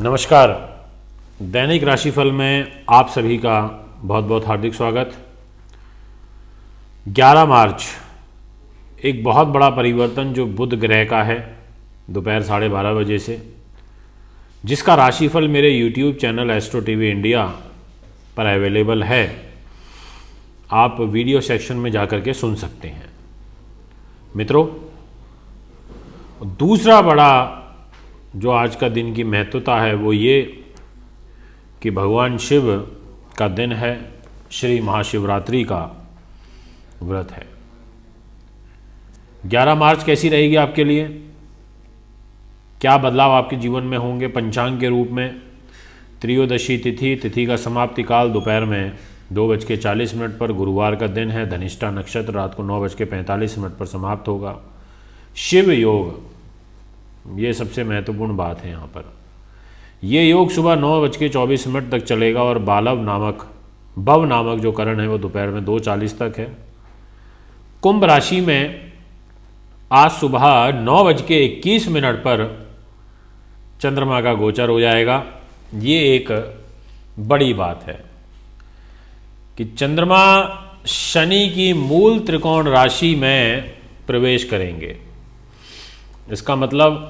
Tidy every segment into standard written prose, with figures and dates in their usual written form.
नमस्कार। दैनिक राशिफल में आप सभी का बहुत बहुत हार्दिक स्वागत। 11 मार्च एक बहुत बड़ा परिवर्तन जो बुध ग्रह का है दोपहर 12:30 बजे से, जिसका राशिफल मेरे YouTube channel astro TV India पर अवेलेबल है। आप वीडियो सेक्शन में जाकर के सुन सकते हैं। मित्रों, दूसरा बड़ा जो आज का दिन की महत्वता है वो ये कि भगवान शिव का दिन है, श्री महाशिवरात्रि का व्रत है। 11 मार्च कैसी रहेगी आपके लिए? क्या बदलाव आपके जीवन में होंगे? पंचांग के रूप में त्रयोदशी तिथि का समाप्ति काल दोपहर में 2:40 पर गुरुवार का दिन है। धनिष्ठा नक्षत्र रात को 9:45 पर समाप्त होगा। शिव योग, ये सबसे महत्वपूर्ण बात है यहाँ पर। ये योग सुबह 9:24 तक चलेगा और भव नामक जो करण है वो दोपहर में 2:40 तक है। कुंभ राशि में आज सुबह 9:21 पर चंद्रमा का गोचर हो जाएगा। ये एक बड़ी बात है कि चंद्रमा शनि की मूल त्रिकोण राशि में प्रवेश करेंगे। इसका मतलब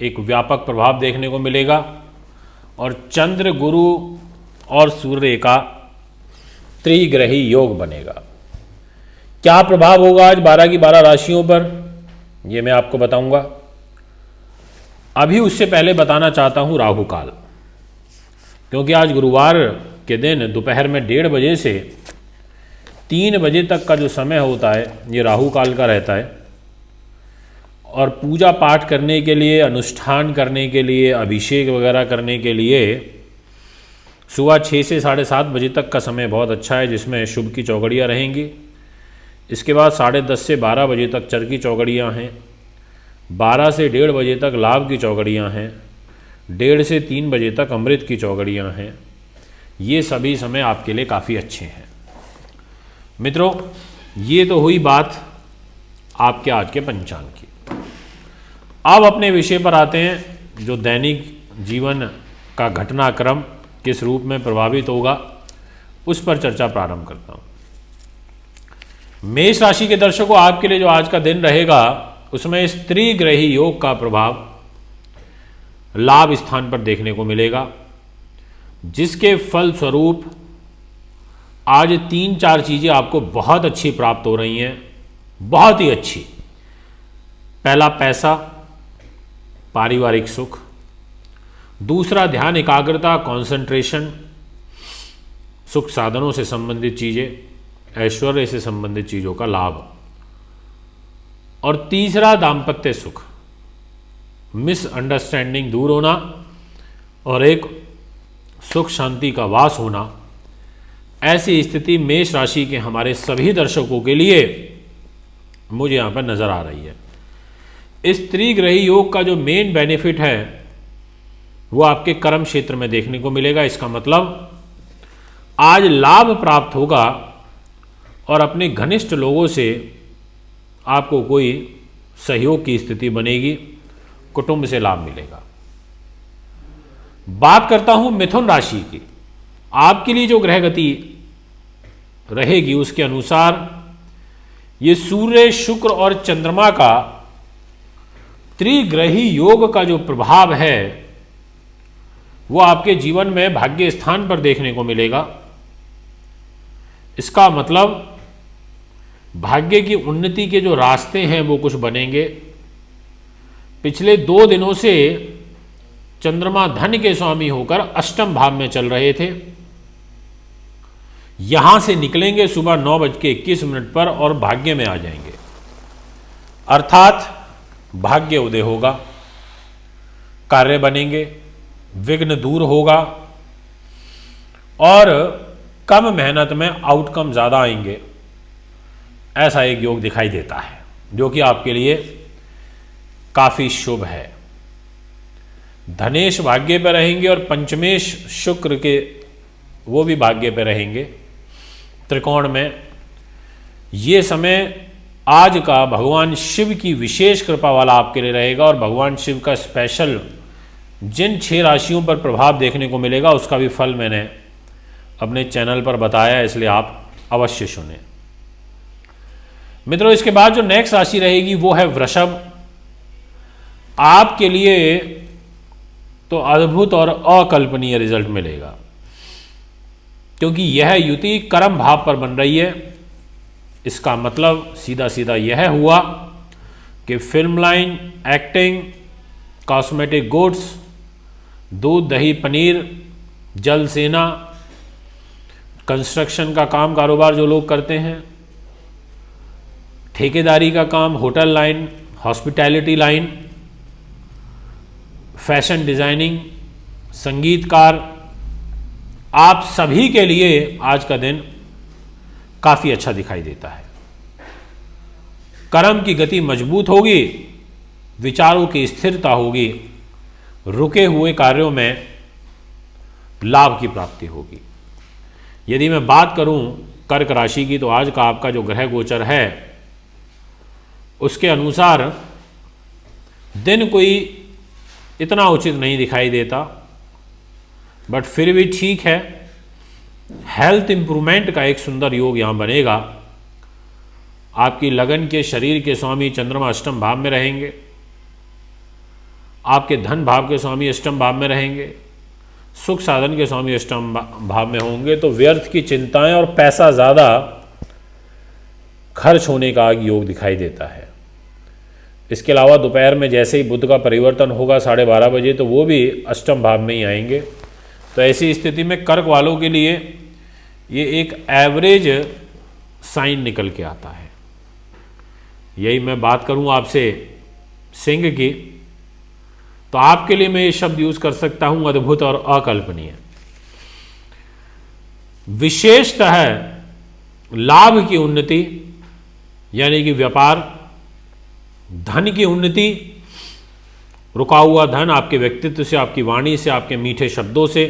एक व्यापक प्रभाव देखने को मिलेगा और चंद्र, गुरु और सूर्य का त्रिग्रही योग बनेगा। क्या प्रभाव होगा आज 12 की 12 राशियों पर, ये मैं आपको बताऊंगा। अभी उससे पहले बताना चाहता हूं राहु काल, क्योंकि आज गुरुवार के दिन दोपहर में 1:30 बजे से 3 बजे तक का जो समय होता है ये राहु काल का रहता है। और पूजा पाठ करने के लिए, अनुष्ठान करने के लिए, अभिषेक वगैरह करने के लिए सुबह 6 से 7:30 बजे तक का समय बहुत अच्छा है, जिसमें शुभ की चौकड़ियाँ रहेंगी। इसके बाद 10:30 से 12 बजे तक चर की चौकड़ियाँ हैं। 12 से 1:30 बजे तक लाभ की चौकड़ियाँ हैं। 1:30 से 3 बजे तक अमृत की चौकड़ियाँ हैं। ये सभी समय आपके लिए काफ़ी अच्छे हैं। मित्रों, ये तो हुई बात आपके आज के पंचांग की। अब अपने विषय पर आते हैं, जो दैनिक जीवन का घटनाक्रम किस रूप में प्रभावित होगा उस पर चर्चा प्रारंभ करता हूं। मेष राशि के दर्शकों, आपके लिए जो आज का दिन रहेगा उसमें स्त्री ग्रही योग का प्रभाव लाभ स्थान पर देखने को मिलेगा, जिसके फल स्वरूप आज 3-4 चीजें आपको बहुत अच्छी प्राप्त हो रही हैं, बहुत ही अच्छी। पहला, पैसा, पारिवारिक सुख। दूसरा, ध्यान एकाग्रता, कंसंट्रेशन, सुख साधनों से संबंधित चीजें, ऐश्वर्य से संबंधित चीजों का लाभ। और तीसरा, दाम्पत्य सुख, मिसअंडरस्टैंडिंग दूर होना और एक सुख शांति का वास होना। ऐसी स्थिति मेष राशि के हमारे सभी दर्शकों के लिए मुझे यहां पर नजर आ रही है। इस त्रिग्रही योग का जो मेन बेनिफिट है वो आपके कर्म क्षेत्र में देखने को मिलेगा। इसका मतलब आज लाभ प्राप्त होगा और अपने घनिष्ठ लोगों से आपको कोई सहयोग की स्थिति बनेगी, कुटुंब से लाभ मिलेगा। बात करता हूं मिथुन राशि की। आपके लिए जो ग्रह गति रहेगी उसके अनुसार ये सूर्य, शुक्र और चंद्रमा का त्रिग्रही योग का जो प्रभाव है वो आपके जीवन में भाग्य स्थान पर देखने को मिलेगा। इसका मतलब भाग्य की उन्नति के जो रास्ते हैं वो कुछ बनेंगे। पिछले 2 दिनों से चंद्रमा धन के स्वामी होकर अष्टम भाव में चल रहे थे, यहां से निकलेंगे सुबह 9:21 पर और भाग्य में आ जाएंगे, अर्थात भाग्य उदय होगा, कार्य बनेंगे, विघ्न दूर होगा और कम मेहनत में आउटकम ज्यादा आएंगे। ऐसा एक योग दिखाई देता है जो कि आपके लिए काफी शुभ है। धनेश भाग्य पर रहेंगे और पंचमेश शुक्र के वो भी भाग्य पर रहेंगे त्रिकोण में। ये समय आज का भगवान शिव की विशेष कृपा वाला आपके लिए रहेगा और भगवान शिव का स्पेशल जिन 6 राशियों पर प्रभाव देखने को मिलेगा उसका भी फल मैंने अपने चैनल पर बताया है, इसलिए आप अवश्य सुनें। मित्रों, इसके बाद जो नेक्स्ट राशि रहेगी वो है वृषभ। आपके लिए तो अद्भुत और अकल्पनीय रिजल्ट मिलेगा, क्योंकि यह युति कर्म भाव पर बन रही है। इसका मतलब सीधा सीधा यह हुआ कि film line, acting, cosmetic goods, दूध दही पनीर, जल सेना, कंस्ट्रक्शन का काम कारोबार जो लोग करते हैं, ठेकेदारी का काम, hotel line, hospitality line, fashion designing, संगीतकार, आप सभी के लिए आज का दिन काफ़ी अच्छा दिखाई देता है। कर्म की गति मजबूत होगी, विचारों की स्थिरता होगी, रुके हुए कार्यों में लाभ की प्राप्ति होगी। यदि मैं बात करूं कर्क राशि की, तो आज का आपका जो ग्रह गोचर है उसके अनुसार दिन कोई इतना उचित नहीं दिखाई देता, बट फिर भी ठीक है। हेल्थ इंप्रूवमेंट का एक सुंदर योग यहाँ बनेगा। आपकी लगन के शरीर के स्वामी चंद्रमा अष्टम भाव में रहेंगे, आपके धन भाव के स्वामी अष्टम भाव में रहेंगे, सुख साधन के स्वामी अष्टम भाव में होंगे, तो व्यर्थ की चिंताएं और पैसा ज़्यादा खर्च होने का योग दिखाई देता है। इसके अलावा दोपहर में जैसे ही बुध का परिवर्तन होगा 12:30 बजे, तो वो भी अष्टम भाव में ही आएंगे। तो ऐसी स्थिति में कर्क वालों के लिए ये एक एवरेज साइन निकल के आता है। यही मैं बात करूं आपसे सिंह की, तो आपके लिए मैं ये शब्द यूज कर सकता हूं अद्भुत और अकल्पनीय। विशेषतः लाभ की उन्नति, यानी कि व्यापार, धन की उन्नति, रुका हुआ धन आपके व्यक्तित्व से, आपकी वाणी से, आपके मीठे शब्दों से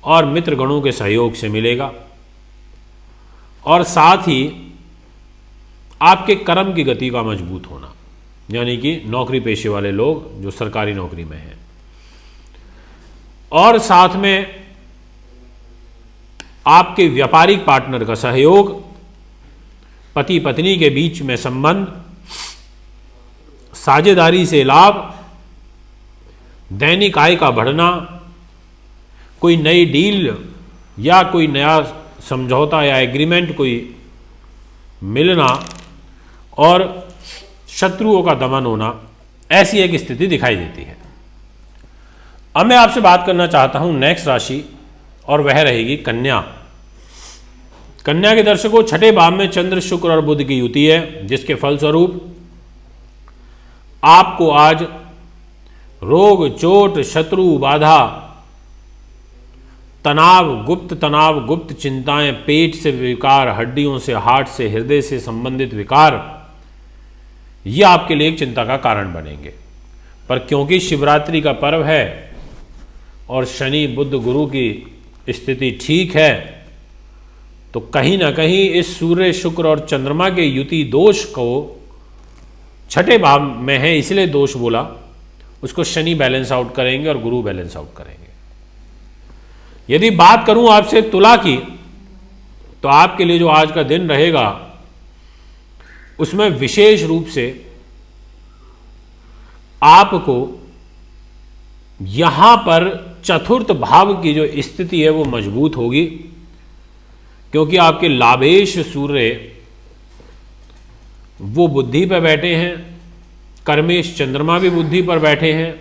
और मित्रगणों के सहयोग से मिलेगा। और साथ ही आपके कर्म की गति का मजबूत होना, यानी कि नौकरी पेशे वाले लोग जो सरकारी नौकरी में हैं, और साथ में आपके व्यापारिक पार्टनर का सहयोग, पति पत्नी के बीच में संबंध, साझेदारी से लाभ, दैनिक आय का बढ़ना, कोई नई डील या कोई नया समझौता या एग्रीमेंट कोई मिलना और शत्रुओं का दमन होना, ऐसी एक स्थिति दिखाई देती है। अब मैं आपसे बात करना चाहता हूं नेक्स्ट राशि, और वह रहेगी कन्या। कन्या के दर्शकों, छठे भाव में चंद्र, शुक्र और बुध की युति है, जिसके फलस्वरूप आपको आज रोग, चोट, शत्रु, बाधा, तनाव, गुप्त चिंताएं, पेट से विकार, हड्डियों से, हार्ट से, हृदय से संबंधित विकार, ये आपके लिए एक चिंता का कारण बनेंगे। पर क्योंकि शिवरात्रि का पर्व है और शनि, बुध, गुरु की स्थिति ठीक है, तो कहीं ना कहीं इस सूर्य, शुक्र और चंद्रमा के युति दोष को, छठे भाव में है इसलिए दोष बोला, उसको शनि बैलेंस आउट करेंगे और गुरु बैलेंस आउट करेंगे। यदि बात करूं आपसे तुला की, तो आपके लिए जो आज का दिन रहेगा उसमें विशेष रूप से आपको यहां पर चतुर्थ भाव की जो स्थिति है वो मजबूत होगी, क्योंकि आपके लाभेश सूर्य वो बुद्धि पर बैठे हैं, कर्मेश चंद्रमा भी बुद्धि पर बैठे हैं,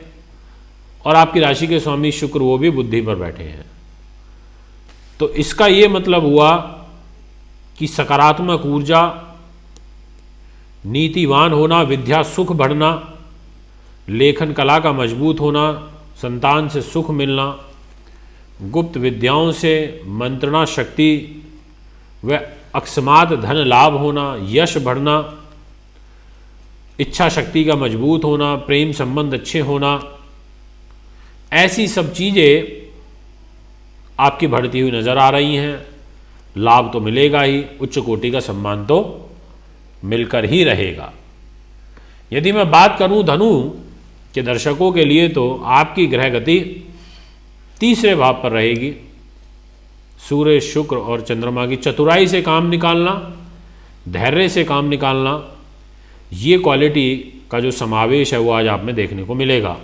और आपकी राशि के स्वामी शुक्र वो भी बुद्धि पर बैठे हैं। तो इसका ये मतलब हुआ कि सकारात्मक ऊर्जा, नीतिवान होना, विद्या सुख बढ़ना, लेखन कला का मजबूत होना, संतान से सुख मिलना, गुप्त विद्याओं से मंत्रणा शक्ति व अकस्मात धन लाभ होना, यश बढ़ना, इच्छा शक्ति का मजबूत होना, प्रेम संबंध अच्छे होना, ऐसी सब चीज़ें आपकी बढ़ती हुई नज़र आ रही हैं। लाभ तो मिलेगा ही, उच्च कोटि का सम्मान तो मिलकर ही रहेगा। यदि मैं बात करूं धनु, कि दर्शकों के लिए तो आपकी ग्रह गति तीसरे भाव पर रहेगी। सूर्य, शुक्र और चंद्रमा की चतुराई से काम निकालना, धैर्य से काम निकालना, ये क्वालिटी का जो समावेश है वो आज आप में देखने को मिलेगा।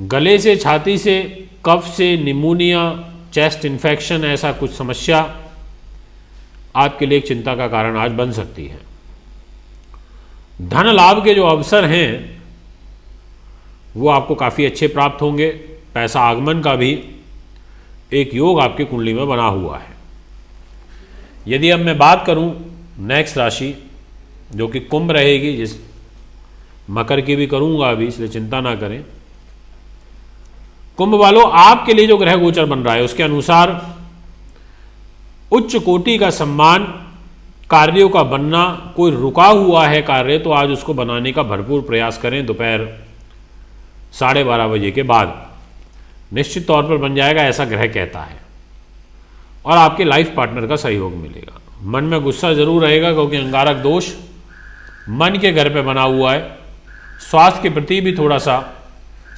गले से, छाती से, कफ से, निमोनिया, चेस्ट इन्फेक्शन, ऐसा कुछ समस्या आपके लिए एक चिंता का कारण आज बन सकती है। धन लाभ के जो अवसर हैं वो आपको काफ़ी अच्छे प्राप्त होंगे। पैसा आगमन का भी एक योग आपकी कुंडली में बना हुआ है। यदि अब मैं बात करूं नेक्स्ट राशि जो कि कुंभ रहेगी, जिस मकर की भी करूंगा अभी, इसलिए चिंता ना करें। कुंभ वालों, आपके लिए जो ग्रह गोचर बन रहा है उसके अनुसार उच्च कोटि का सम्मान, कार्यों का बनना, कोई रुका हुआ है कार्य तो आज उसको बनाने का भरपूर प्रयास करें। दोपहर 12:30 बजे के बाद निश्चित तौर पर बन जाएगा, ऐसा ग्रह कहता है। और आपके लाइफ पार्टनर का सहयोग मिलेगा। मन में गुस्सा जरूर रहेगा क्योंकि अंगारक दोष मन के घर पे बना हुआ है। स्वास्थ्य के प्रति भी थोड़ा सा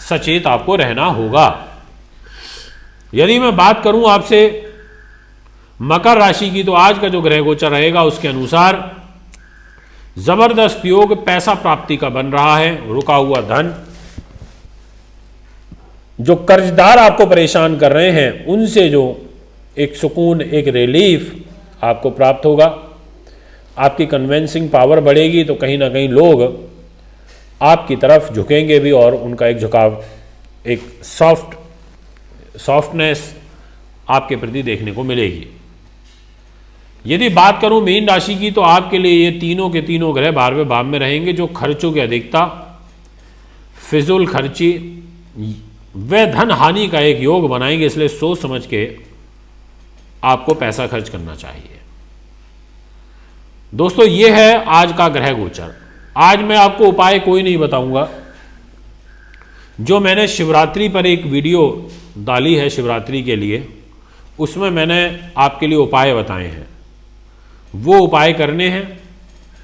सचेत आपको रहना होगा। यदि मैं बात करूं आपसे मकर राशि की, तो आज का जो ग्रह गोचर रहेगा उसके अनुसार जबरदस्त योग पैसा प्राप्ति का बन रहा है। रुका हुआ धन, जो कर्जदार आपको परेशान कर रहे हैं उनसे जो एक सुकून, एक रिलीफ आपको प्राप्त होगा। आपकी कन्विंसिंग पावर बढ़ेगी तो कहीं ना कहीं लोग आपकी तरफ झुकेंगे भी और उनका एक झुकाव, एक सॉफ्टनेस आपके प्रति देखने को मिलेगी। यदि बात करूं मीन राशि की, तो आपके लिए ये तीनों के तीनों ग्रह 12वें भाव में रहेंगे, जो खर्चों की अधिकता, फिजूल खर्ची व धन हानि का एक योग बनाएंगे। इसलिए सोच समझ के आपको पैसा खर्च करना चाहिए। दोस्तों, ये है आज का ग्रह गोचर। आज मैं आपको उपाय कोई नहीं बताऊंगा। जो मैंने शिवरात्रि पर एक वीडियो डाली है शिवरात्रि के लिए, उसमें मैंने आपके लिए उपाय बताए हैं, वो उपाय करने हैं।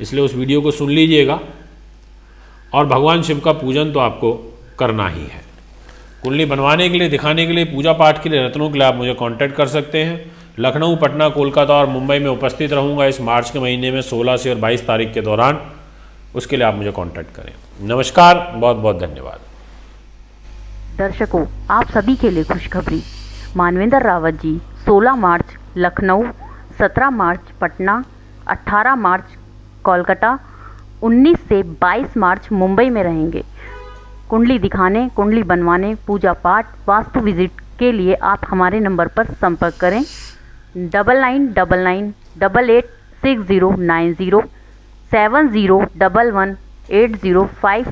इसलिए उस वीडियो को सुन लीजिएगा और भगवान शिव का पूजन तो आपको करना ही है। कुंडली बनवाने के लिए, दिखाने के लिए, पूजा पाठ के लिए, रत्नों के लिए आप मुझे कांटेक्ट कर सकते हैं। लखनऊ, पटना, कोलकाता और मुंबई में उपस्थित रहूंगा इस मार्च के महीने में 16 से और 22 तारीख के दौरान। उसके लिए आप मुझे कांटेक्ट करें। नमस्कार, बहुत बहुत धन्यवाद। दर्शकों, आप सभी के लिए खुशखबरी। मानवेंद्र रावत जी 16 मार्च लखनऊ, 17 मार्च पटना, 18 मार्च कोलकाता, 19 से 22 मार्च मुंबई में रहेंगे। कुंडली दिखाने, कुंडली बनवाने, पूजा पाठ, वास्तु विजिट के लिए आप हमारे नंबर पर संपर्क करें 9999886090 70118050।